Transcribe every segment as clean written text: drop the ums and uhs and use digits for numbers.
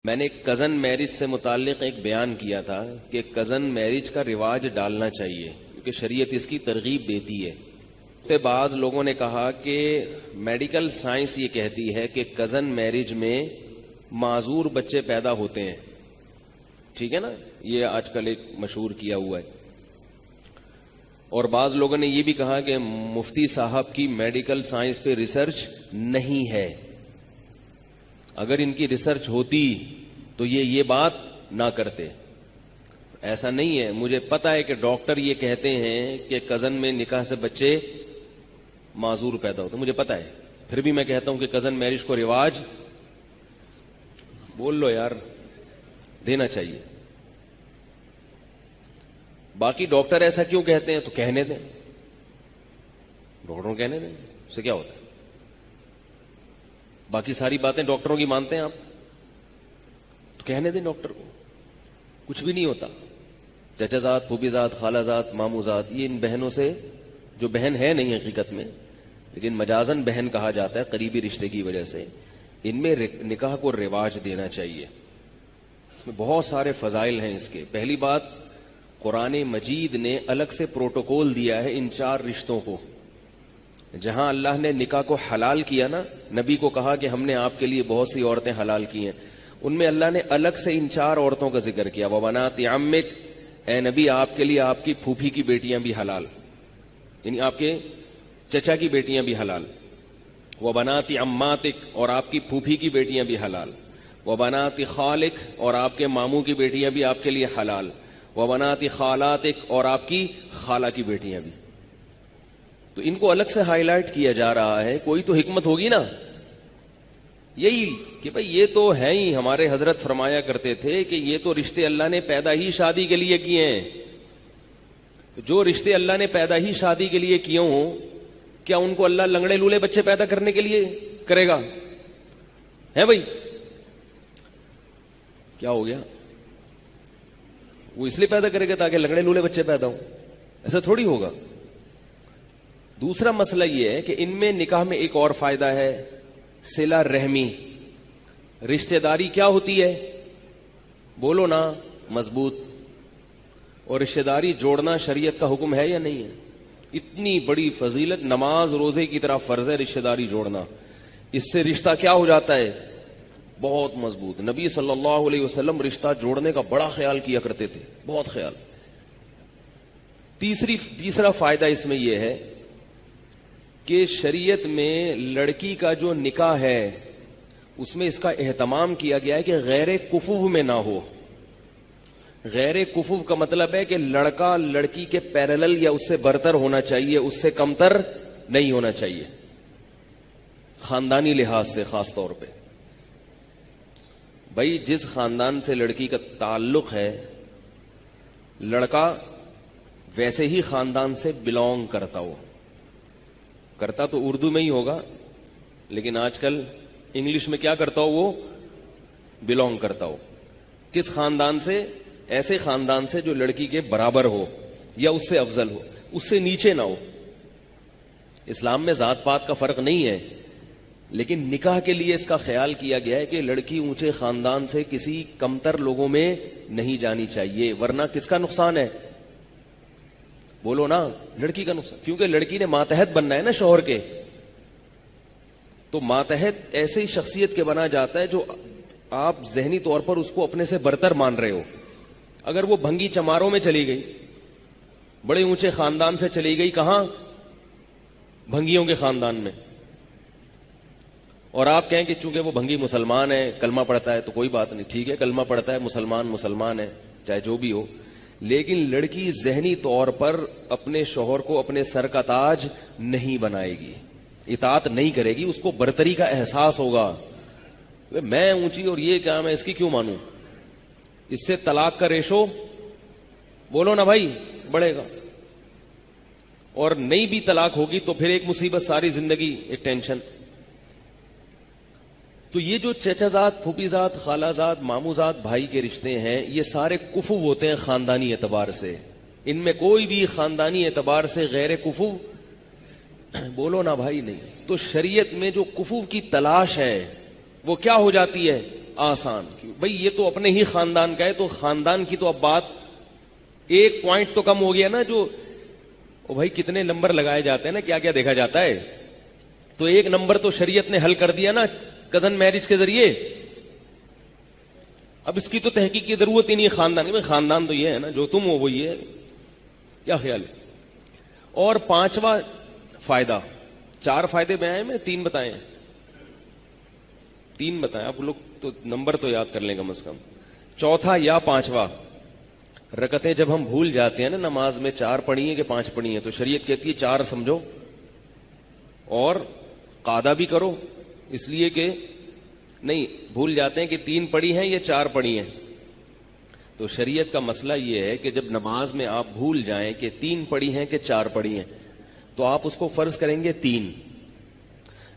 میں نے cousin marriage سے متعلق ایک بیان کیا تھا کہ کزن میرج کا رواج ڈالنا چاہیے کیونکہ شریعت اس کی ترغیب دیتی ہے۔ سے بعض لوگوں نے کہا کہ میڈیکل سائنس یہ کہتی ہے کہ کزن میرج میں معذور بچے پیدا ہوتے ہیں، ٹھیک ہے نا، یہ آج کل ایک مشہور کیا ہوا ہے۔ اور بعض لوگوں نے یہ بھی کہا کہ مفتی صاحب کی میڈیکل سائنس پہ ریسرچ نہیں ہے، اگر ان کی ریسرچ ہوتی تو یہ بات نہ کرتے۔ ایسا نہیں ہے، مجھے پتا ہے کہ ڈاکٹر یہ کہتے ہیں کہ کزن میں نکاح سے بچے معذور پیدا ہوتے، مجھے پتا ہے، پھر بھی میں کہتا ہوں کہ کزن میرج کو رواج بول لو یار دینا چاہیے۔ باقی ڈاکٹر ایسا کیوں کہتے ہیں تو کہنے دیں، ڈاکٹروں کہنے دیں، اس سے کیا ہوتا ہے؟ باقی ساری باتیں ڈاکٹروں کی مانتے ہیں آپ تو کہنے دیں ڈاکٹر کو، کچھ بھی نہیں ہوتا۔ چچا زاد، پھوپھی زاد، خالہ زاد، مامو زاد، یہ ان بہنوں سے، جو بہن ہے نہیں حقیقت میں لیکن مجازن بہن کہا جاتا ہے قریبی رشتے کی وجہ سے، ان میں نکاح کو رواج دینا چاہیے۔ اس میں بہت سارے فضائل ہیں اس کے۔ پہلی بات، قرآن مجید نے الگ سے پروٹوکول دیا ہے ان چار رشتوں کو۔ جہاں اللہ نے نکاح کو حلال کیا نا، نبی کو کہا کہ ہم نے آپ کے لیے بہت سی عورتیں حلال کی ہیں، ان میں اللہ نے الگ سے ان چار عورتوں کا ذکر کیا۔ وَبَنَاتِ عَمِّكَ، اے نبی آپ کے لیے آپ کی پھوپھی کی بیٹیاں بھی حلال، یعنی آپ کے چچا کی بیٹیاں بھی حلال۔ وَبَنَاتِ عَمَّاتِكَ، اور آپ کی پھوپھی کی بیٹیاں بھی حلال۔ وَبَنَاتِ خَالِكَ، اور آپ کے ماموں کی بیٹیاں بھی آپ کے لیے حلال۔ وَبَنَاتِ خَالَاتِكَ، اور آپ کی خالہ کی بیٹیاں بھی۔ تو ان کو الگ سے ہائی لائٹ کیا جا رہا ہے، کوئی تو حکمت ہوگی نا، یہی کہ بھئی یہ تو ہے ہی، ہمارے حضرت فرمایا کرتے تھے کہ یہ تو رشتے اللہ نے پیدا ہی شادی کے لیے کیے ہیں۔ جو رشتے اللہ نے پیدا ہی شادی کے لیے کیے ہوں، کیا ان کو اللہ لنگڑے لولے بچے پیدا کرنے کے لیے کرے گا؟ ہے بھئی؟ کیا ہو گیا؟ وہ اس لیے پیدا کرے گا تاکہ لنگڑے لولے بچے پیدا ہوں؟ ایسا تھوڑی ہوگا۔ دوسرا مسئلہ یہ ہے کہ ان میں نکاح میں ایک اور فائدہ ہے، صلہ رحمی۔ رشتہ داری کیا ہوتی ہے؟ بولو نا، مضبوط۔ اور رشتہ داری جوڑنا شریعت کا حکم ہے یا نہیں ہے؟ اتنی بڑی فضیلت، نماز روزے کی طرح فرض ہے رشتہ داری جوڑنا۔ اس سے رشتہ کیا ہو جاتا ہے؟ بہت مضبوط۔ نبی صلی اللہ علیہ وسلم رشتہ جوڑنے کا بڑا خیال کیا کرتے تھے، بہت خیال۔ تیسرا فائدہ اس میں یہ ہے کہ شریعت میں لڑکی کا جو نکاح ہے اس میں اس کا اہتمام کیا گیا ہے کہ غیر کفو میں نہ ہو۔ غیر کفو کا مطلب ہے کہ لڑکا لڑکی کے پیرالل یا اس سے برتر ہونا چاہیے، اس سے کمتر نہیں ہونا چاہیے، خاندانی لحاظ سے خاص طور پہ۔ بھائی جس خاندان سے لڑکی کا تعلق ہے، لڑکا ویسے ہی خاندان سے بلونگ کرتا ہو، کرتا تو اردو میں ہی ہوگا لیکن آج کل انگلش میں کیا کرتا ہو، وہ بلونگ کرتا ہو۔ کس خاندان سے؟ ایسے خاندان سے جو لڑکی کے برابر ہو یا اس سے افضل ہو، اس سے نیچے نہ ہو۔ اسلام میں ذات پات کا فرق نہیں ہے لیکن نکاح کے لیے اس کا خیال کیا گیا ہے کہ لڑکی اونچے خاندان سے کسی کمتر لوگوں میں نہیں جانی چاہیے، ورنہ کس کا نقصان ہے؟ بولو نا، لڑکی کا نقصان، کیونکہ لڑکی نے ماتحت بننا ہے نا شوہر کے۔ تو ماتحت ایسی شخصیت کے بنا جاتا ہے جو آپ ذہنی طور پر اس کو اپنے سے برتر مان رہے ہو۔ اگر وہ بھنگی چماروں میں چلی گئی، بڑے اونچے خاندان سے چلی گئی، کہاں؟ بھنگیوں کے خاندان میں، اور آپ کہیں کہ چونکہ وہ بھنگی مسلمان ہے، کلمہ پڑھتا ہے، تو کوئی بات نہیں، ٹھیک ہے، کلمہ پڑھتا ہے، مسلمان ہے، چاہے جو بھی ہو، لیکن لڑکی ذہنی طور پر اپنے شوہر کو اپنے سر کا تاج نہیں بنائے گی، اطاعت نہیں کرے گی، اس کو برتری کا احساس ہوگا، میں اونچی اور یہ کیا، میں اس کی کیوں مانوں؟ اس سے طلاق کا ریشو، بولو نا بھائی، بڑھے گا۔ اور نہیں بھی طلاق ہوگی تو پھر ایک مصیبت، ساری زندگی ایک ٹینشن۔ تو یہ جو چچا زاد، پھوپھی زاد، خالہ زاد، مامو زاد بھائی کے رشتے ہیں، یہ سارے کفو ہوتے ہیں خاندانی اعتبار سے۔ ان میں کوئی بھی خاندانی اعتبار سے غیر کفو، بولو نا بھائی، نہیں۔ تو شریعت میں جو کفو کی تلاش ہے وہ کیا ہو جاتی ہے؟ آسان. بھئی یہ تو اپنے ہی خاندان کا ہے, تو خاندان کی تو اب بات ایک پوائنٹ تو کم ہو گیا نا. جو بھائی کتنے نمبر لگائے جاتے ہیں نا, کیا کیا دیکھا جاتا ہے. تو ایک نمبر تو شریعت نے حل کر دیا نا کزن میرج کے ذریعے. اب اس کی تو تحقیق کی ضرورت ہی نہیں ہے خاندان میں. خاندان تو یہ ہے نا, جو تم ہو وہی ہے. کیا خیال ہے؟ اور 5واں فائدہ, 4 فائدے میں آئے, میں 3 بتائے ہیں. 3 بتائیں آپ لوگ, تو نمبر تو یاد کر لیں کم از کم. چوتھا یا 5واں, رکعتیں جب ہم بھول جاتے ہیں نا نماز میں 4 پڑھی ہیں کہ 5 پڑھی ہیں, تو شریعت کہتی ہے 4 سمجھو اور قاعدہ بھی کرو. اس لیے کہ نہیں بھول جاتے ہیں کہ 3 پڑھی ہیں یا 4 پڑھی ہیں. تو شریعت کا مسئلہ یہ ہے کہ جب نماز میں آپ بھول جائیں کہ 3 پڑھی ہیں کہ 4 پڑھی ہیں, تو آپ اس کو فرض کریں گے 3,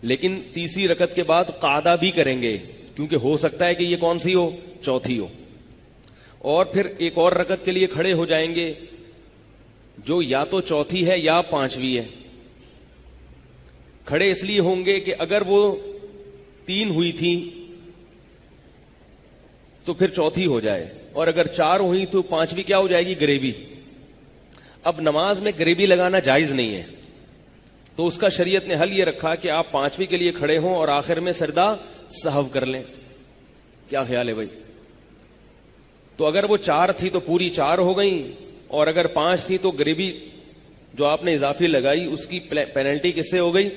لیکن تیسری رکعت کے بعد قاعدہ بھی کریں گے, کیونکہ ہو سکتا ہے کہ یہ کون سی ہو, چوتھی ہو. اور پھر ایک اور رکعت کے لیے کھڑے ہو جائیں گے جو یا تو چوتھی ہے یا 5ویں ہے. کھڑے اس لیے ہوں گے کہ اگر وہ 3 ہوئی تھی تو پھر چوتھی ہو جائے, اور اگر 4 ہوئی تو 5ویں کیا ہو جائے گی, گریبی. اب نماز میں گریبی لگانا جائز نہیں ہے, تو اس کا شریعت نے حل یہ رکھا کہ آپ 5ویں کے لیے کھڑے ہوں اور آخر میں سجدہ سہو کر لیں. کیا خیال ہے بھائی؟ تو اگر وہ 4 تھی تو پوری 4 ہو گئیں, اور اگر 5 تھی تو گریبی جو آپ نے اضافی لگائی اس کی پینلٹی کس سے ہو گئی,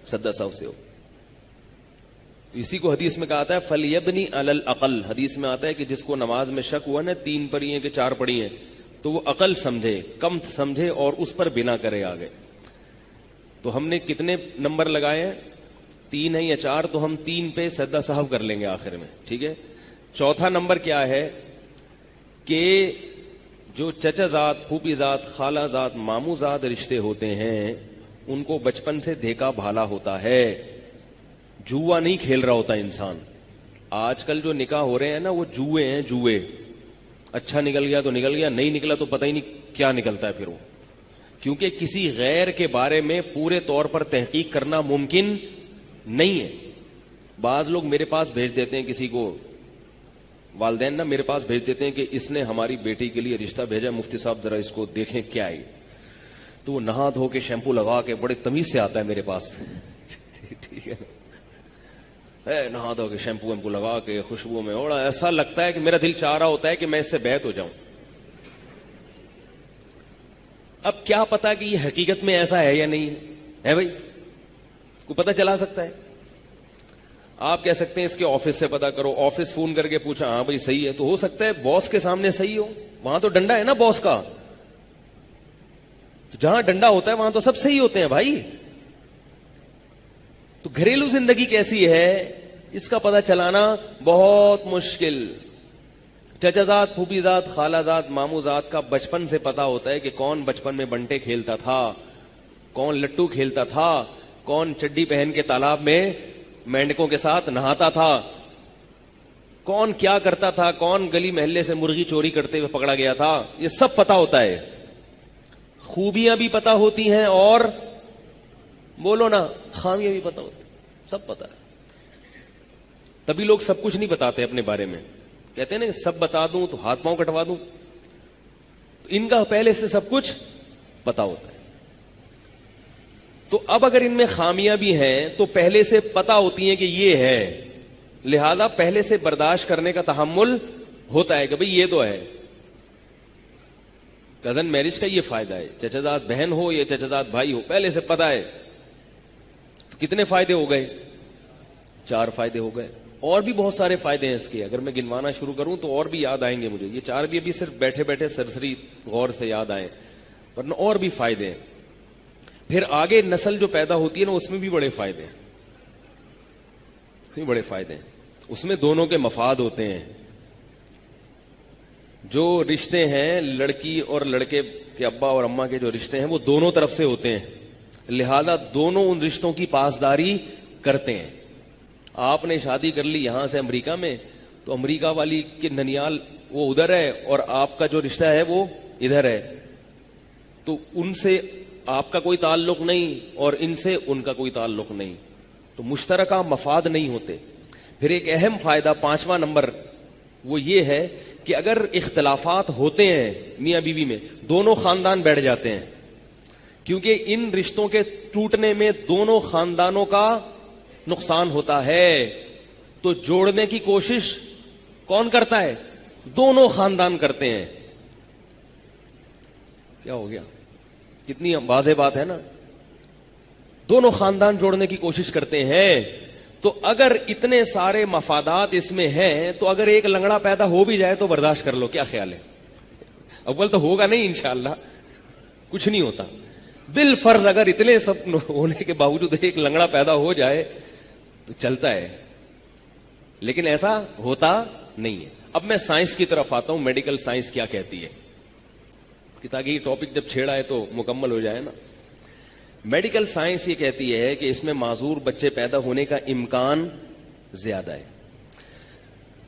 سجدہ سہو سے ہو. اسی کو حدیث میں کہا ہے فَلْيَبْنِ عَلَى الْأَقَلِّ. حدیث میں آتا ہے کہ جس کو نماز میں شک ہوا نا 3 پڑھی ہیں کہ 4 پڑھی ہیں, تو وہ عقل سمجھے, کم سمجھے اور اس پر بنا کرے آگے. تو ہم نے کتنے نمبر لگائے ہیں, 3 ہیں یا 4, تو ہم 3 پہ سجدہ سہو کر لیں گے آخر میں. ٹھیک ہے. چوتھا نمبر کیا ہے کہ جو چچا زاد, پھوپھی زاد, خالہ زاد, ماموں زاد رشتے ہوتے ہیں ان کو بچپن سے دیکھا بھالا ہوتا ہے. جوا نہیں کھیل رہا ہوتا انسان. آج کل جو نکاح ہو رہے ہیں نا وہ جوئے ہیں, جوئے. اچھا نکل گیا تو نکل گیا, نہیں نکلا تو پتہ ہی نہیں کیا نکلتا ہے پھر وہ. کیونکہ کسی غیر کے بارے میں پورے طور پر تحقیق کرنا ممکن نہیں ہے. بعض لوگ میرے پاس بھیج دیتے ہیں کسی کو, والدین نا میرے پاس بھیج دیتے ہیں کہ اس نے ہماری بیٹی کے لیے رشتہ بھیجا, مفتی صاحب ذرا اس کو دیکھیں کیا ہے. تو وہ نہا دھو کے شیمپو لگا کے بڑے تمیز سے آتا ہے میرے پاس. ٹھیک ہے, نہا دھو کے شیمپو ویمپو لگا کے خوشبو میں اوڑا, ایسا لگتا ہے کہ میرا دل چاہ رہا ہوتا ہے کہ میں اس سے بیعت ہو جاؤں. اب کیا پتا کہ یہ حقیقت میں ایسا ہے یا نہیں ہے بھائی, کو پتہ چلا سکتا ہے. آپ کہہ سکتے ہیں اس کے آفس سے پتا کرو, آفس فون کر کے پوچھا ہاں بھائی صحیح ہے, تو ہو سکتا ہے باس کے سامنے صحیح ہو, وہاں تو ڈنڈا ہے نا باس کا. تو جہاں ڈنڈا ہوتا ہے وہاں تو سب صحیح ہوتے ہیں بھائی. تو گھریلو زندگی کیسی ہے اس کا پتہ چلانا بہت مشکل. چچا زاد, پھوپھی زاد, خالہ زاد, ماموں زاد کا بچپن سے پتا ہوتا ہے کہ کون بچپن میں بنٹے کھیلتا تھا, کون لٹو کھیلتا تھا, کون چڈی پہن کے تالاب میں مینڈکوں کے ساتھ نہاتا تھا, کون کیا کرتا تھا, کون گلی محلے سے مرغی چوری کرتے ہوئے پکڑا گیا تھا. یہ سب پتا ہوتا ہے. خوبیاں بھی پتا ہوتی ہیں اور بولو نا خامیاں بھی پتا ہوتی, سب پتا ہے. تبھی لوگ سب کچھ نہیں بتاتے اپنے بارے میں, کہتے ہیں نا سب بتا دوں تو ہاتھ پاؤں کٹوا دوں. تو ان کا پہلے سے سب کچھ پتا ہوتا ہے. تو اب اگر ان میں خامیاں بھی ہیں تو پہلے سے پتا ہوتی ہیں کہ یہ ہے, لہذا پہلے سے برداشت کرنے کا تحمل ہوتا ہے کہ بھئی یہ تو ہے. کزن میرج کا یہ فائدہ ہے, چچا زاد بہن ہو یا چچا زاد بھائی ہو, پہلے سے پتا ہے. تو کتنے فائدے ہو گئے, 4 فائدے ہو گئے. اور بھی بہت سارے فائدے ہیں اس کے, اگر میں گنوانا شروع کروں تو اور بھی یاد آئیں گے مجھے. یہ 4 بھی ابھی صرف بیٹھے بیٹھے سرسری غور سے یاد آئے, ورنہ اور بھی فائدے ہیں. پھر آگے نسل جو پیدا ہوتی ہے نا اس میں بھی بڑے فائدے ہیں, اس میں بڑے فائدے ہیں. اس میں دونوں کے مفاد ہوتے ہیں. جو رشتے ہیں لڑکی اور لڑکے کے ابا اور اماں کے جو رشتے ہیں وہ دونوں طرف سے ہوتے ہیں, لہذا دونوں ان رشتوں کی پاسداری کرتے ہیں. آپ نے شادی کر لی یہاں سے امریکہ میں, تو امریکہ والی کے ننیال وہ ادھر ہے اور آپ کا جو رشتہ ہے وہ ادھر ہے, تو ان سے آپ کا کوئی تعلق نہیں اور ان سے ان کا کوئی تعلق نہیں, تو مشترکہ مفاد نہیں ہوتے. پھر ایک اہم فائدہ 5واں نمبر وہ یہ ہے کہ اگر اختلافات ہوتے ہیں میاں بیوی میں، دونوں خاندان بیٹھ جاتے ہیں، کیونکہ ان رشتوں کے ٹوٹنے میں دونوں خاندانوں کا نقصان ہوتا ہے، تو جوڑنے کی کوشش کون کرتا ہے؟ دونوں خاندان کرتے ہیں. کیا ہو گیا؟ کتنی واضح بات ہے نا. دونوں خاندان جوڑنے کی کوشش کرتے ہیں. تو اگر اتنے سارے مفادات اس میں ہیں تو اگر ایک لنگڑا پیدا ہو بھی جائے تو برداشت کر لو. کیا خیال ہے؟ اول تو ہوگا نہیں انشاءاللہ، کچھ نہیں ہوتا. بالفرض اگر اتنے سب ہونے کے باوجود ایک لنگڑا پیدا ہو جائے تو چلتا ہے، لیکن ایسا ہوتا نہیں ہے. اب میں سائنس کی طرف آتا ہوں. میڈیکل سائنس کیا کہتی ہے کہ تاکہ یہ ٹاپک جب چھیڑا ہے تو مکمل ہو جائے نا. میڈیکل سائنس یہ کہتی ہے کہ اس میں معذور بچے پیدا ہونے کا امکان زیادہ ہے.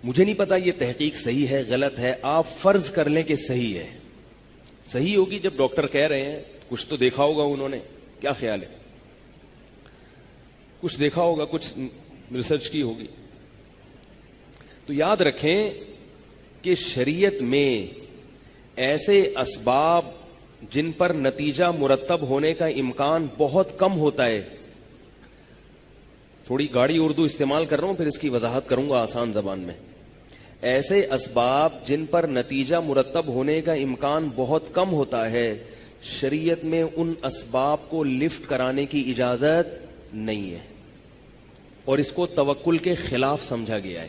مجھے نہیں پتا یہ تحقیق صحیح ہے غلط ہے، آپ فرض کر لیں کہ صحیح ہے. صحیح ہوگی جب ڈاکٹر کہہ رہے ہیں، کچھ تو دیکھا ہوگا انہوں نے. کیا خیال ہے؟ کچھ دیکھا ہوگا، کچھ ریسرچ کی ہوگی. تو یاد رکھیں کہ شریعت میں ایسے اسباب جن پر نتیجہ مرتب ہونے کا امکان بہت کم ہوتا ہے. تھوڑی گاڑی اردو استعمال کر رہا ہوں، پھر اس کی وضاحت کروں گا آسان زبان میں. ایسے اسباب جن پر نتیجہ مرتب ہونے کا امکان بہت کم ہوتا ہے، شریعت میں ان اسباب کو لفٹ کرانے کی اجازت نہیں ہے، اور اس کو توکل کے خلاف سمجھا گیا ہے.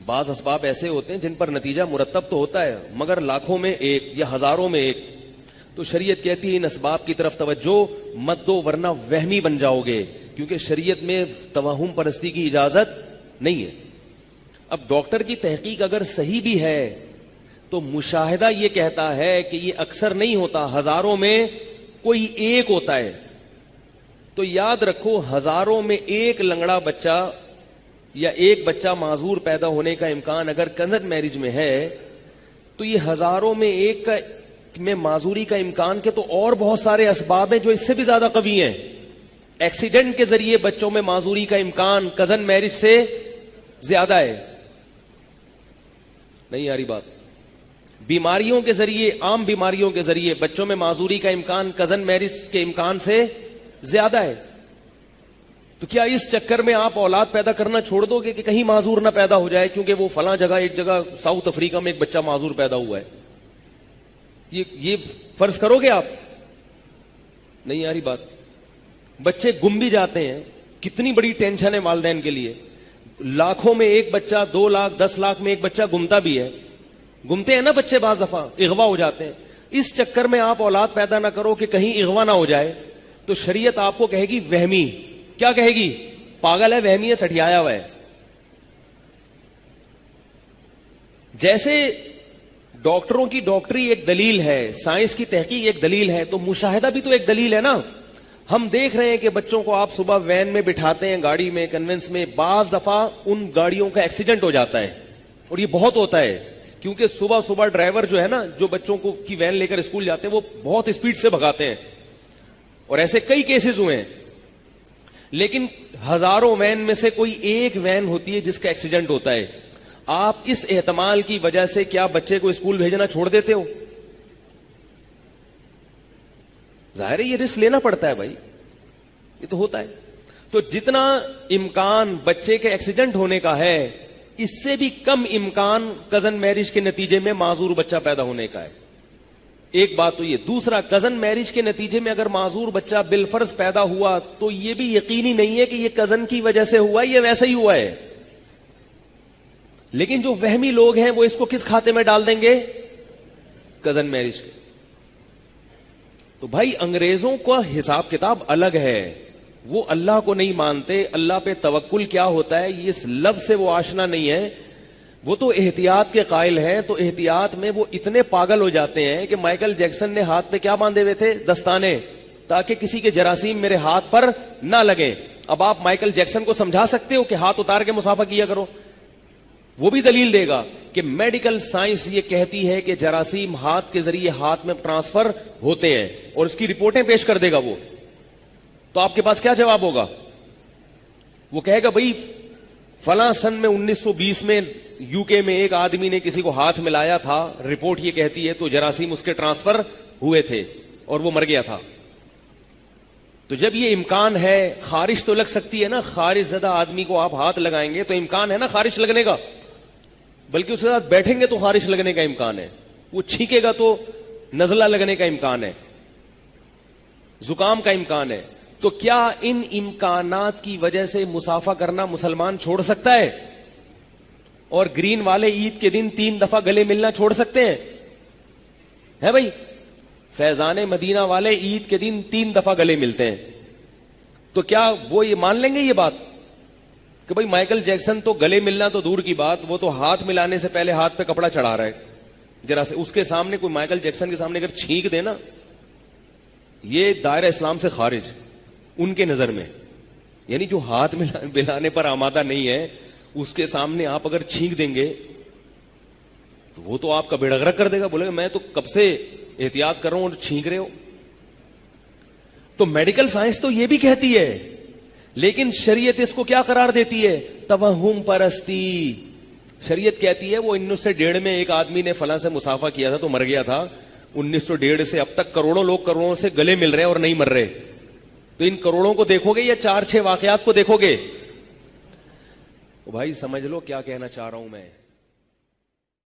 بعض اسباب ایسے ہوتے ہیں جن پر نتیجہ مرتب تو ہوتا ہے مگر لاکھوں میں ایک یا ہزاروں میں ایک. تو شریعت کہتی ہے ان اسباب کی طرف توجہ مت دو ورنہ وہمی بن جاؤ گے، کیونکہ شریعت میں توہم پرستی کی اجازت نہیں ہے. اب ڈاکٹر کی تحقیق اگر صحیح بھی ہے تو مشاہدہ یہ کہتا ہے کہ یہ اکثر نہیں ہوتا، ہزاروں میں کوئی ایک ہوتا ہے. تو یاد رکھو، ہزاروں میں ایک لنگڑا بچہ یا ایک بچہ معذور پیدا ہونے کا امکان اگر کنزن میرج میں ہے تو یہ ہزاروں میں ایک کا میں معذوری کا امکان کے تو اور بہت سارے اسباب ہیں جو اس سے بھی زیادہ قوی ہیں. ایکسیڈنٹ کے ذریعے بچوں میں معذوری کا امکان کزن میرج سے زیادہ ہے. نہیں آ رہی بات؟ بیماریوں کے ذریعے، عام بیماریوں کے ذریعے بچوں میں معذوری کا امکان کزن میرج کے امکان سے زیادہ ہے. تو کیا اس چکر میں آپ اولاد پیدا کرنا چھوڑ دو گے کہ کہیں معذور نہ پیدا ہو جائے کیونکہ وہ فلاں جگہ، ایک جگہ ساؤتھ افریقہ میں ایک بچہ معذور پیدا ہوا ہے؟ یہ فرض کرو گے آپ؟ نہیں آ رہی بات؟ بچے گم بھی جاتے ہیں، کتنی بڑی ٹینشن ہے والدین کے لیے. لاکھوں میں ایک بچہ، 2 لاکھ 10 لاکھ میں ایک بچہ گمتا بھی ہے. گمتے ہیں نا بچے، بعض دفعہ اغوا ہو جاتے ہیں. اس چکر میں آپ اولاد پیدا نہ کرو کہ کہیں اغوا نہ ہو جائے. تو شریعت آپ کو کہے گی وہمی. کیا کہے گی؟ پاگل ہے، وہمی ہے، سٹھیایا ہوا ہے. جیسے ڈاکٹروں کی ڈاکٹری ایک دلیل ہے، سائنس کی تحقیق ایک دلیل ہے، تو مشاہدہ بھی تو ایک دلیل ہے نا. ہم دیکھ رہے ہیں کہ بچوں کو آپ صبح وین میں بٹھاتے ہیں، گاڑی میں، کنوینس میں، بعض دفعہ ان گاڑیوں کا ایکسیڈنٹ ہو جاتا ہے. اور یہ بہت ہوتا ہے کیونکہ صبح صبح ڈرائیور جو ہے نا، جو بچوں کو کی وین لے کر اسکول جاتے ہیں، وہ بہت اسپیڈ سے بھگاتے ہیں. اور ایسے کئی کیسز ہوئے ہیں. لیکن ہزاروں وین میں سے کوئی ایک وین ہوتی ہے جس کا ایکسیڈنٹ ہوتا ہے. آپ اس احتمال کی وجہ سے کیا بچے کو اسکول بھیجنا چھوڑ دیتے ہو؟ ظاہر ہے یہ رسک لینا پڑتا ہے بھائی، یہ تو ہوتا ہے. تو جتنا امکان بچے کے ایکسیڈنٹ ہونے کا ہے، اس سے بھی کم امکان کزن میرج کے نتیجے میں معذور بچہ پیدا ہونے کا ہے. ایک بات تو یہ. دوسرا، کزن میرج کے نتیجے میں اگر معذور بچہ بالفرض پیدا ہوا تو یہ بھی یقینی نہیں ہے کہ یہ کزن کی وجہ سے ہوا، یہ ویسا ہی ہوا ہے. لیکن جو وہمی لوگ ہیں وہ اس کو کس کھاتے میں ڈال دیں گے؟ کزن میرج کے. تو بھائی انگریزوں کا حساب کتاب الگ ہے، وہ اللہ کو نہیں مانتے. اللہ پہ توکل کیا ہوتا ہے اس لفظ سے وہ آشنا نہیں ہے. وہ تو احتیاط کے قائل ہیں. تو احتیاط میں وہ اتنے پاگل ہو جاتے ہیں کہ مائیکل جیکسن نے ہاتھ پہ کیا باندھے ہوئے تھے؟ دستانے، تاکہ کسی کے جراثیم میرے ہاتھ پر نہ لگے. اب آپ مائیکل جیکسن کو سمجھا سکتے ہو کہ ہاتھ اتار کے مسافہ کیا کرو؟ وہ بھی دلیل دے گا کہ میڈیکل سائنس یہ کہتی ہے کہ جراثیم ہاتھ کے ذریعے ہاتھ میں ٹرانسفر ہوتے ہیں، اور اس کی رپورٹیں پیش کر دے گا وہ. تو آپ کے پاس کیا جواب ہوگا؟ وہ کہے گا بھائی فلاں سن میں 1920 میں یو کے میں ایک آدمی نے کسی کو ہاتھ ملایا تھا, رپورٹ یہ کہتی ہے, تو جراثیم اس کے ٹرانسفر ہوئے تھے اور وہ مر گیا تھا. تو جب یہ امکان ہے, خارش تو لگ سکتی ہے نا, خارش زدہ آدمی کو آپ ہاتھ لگائیں گے تو امکان ہے نا خارش لگنے کا, بلکہ اس کے ساتھ بیٹھیں گے تو خارش لگنے کا امکان ہے, وہ چھینکے گا تو نزلہ لگنے کا امکان ہے, زکام کا امکان ہے. تو کیا ان امکانات کی وجہ سے مسافہ کرنا مسلمان چھوڑ سکتا ہے؟ اور گرین والے عید کے دن 3 دفعہ گلے ملنا چھوڑ سکتے ہیں؟ ہے بھائی, فیضان مدینہ والے عید کے دن 3 دفعہ گلے ملتے ہیں, تو کیا وہ یہ مان لیں گے یہ بات کہ بھائی مائیکل جیکسن تو گلے ملنا تو دور کی بات, وہ تو ہاتھ ملانے سے پہلے ہاتھ پہ کپڑا چڑھا رہا ہے, ذرا سے اس کے سامنے کوئی مائیکل جیکسن کے سامنے اگر چھینک دے نا, یہ دائرہ اسلام سے خارج ان کے نظر میں. یعنی جو ہاتھ ملانے پر آمادہ نہیں ہے اس کے سامنے آپ اگر چھینک دیں گے تو وہ تو آپ کا بیڑا غرق کر دے گا, بولے گا میں تو کب سے احتیاط کر رہا ہوں اور چھینک رہے ہو. تو میڈیکل سائنس تو یہ بھی کہتی ہے, لیکن شریعت اس کو کیا قرار دیتی ہے؟ توہم پرستی. شریعت کہتی ہے وہ 1901 میں ایک آدمی نے فلاں سے مسافہ کیا تھا تو مر گیا تھا, 1901 سے اب تک کروڑوں لوگ کروڑوں سے گلے مل رہے ہیں اور نہیں مر رہے. تو ان کروڑوں کو دیکھو گے یا 4-6 واقعات کو دیکھو گے؟ بھائی سمجھ لو کیا کہنا چاہ رہا ہوں میں.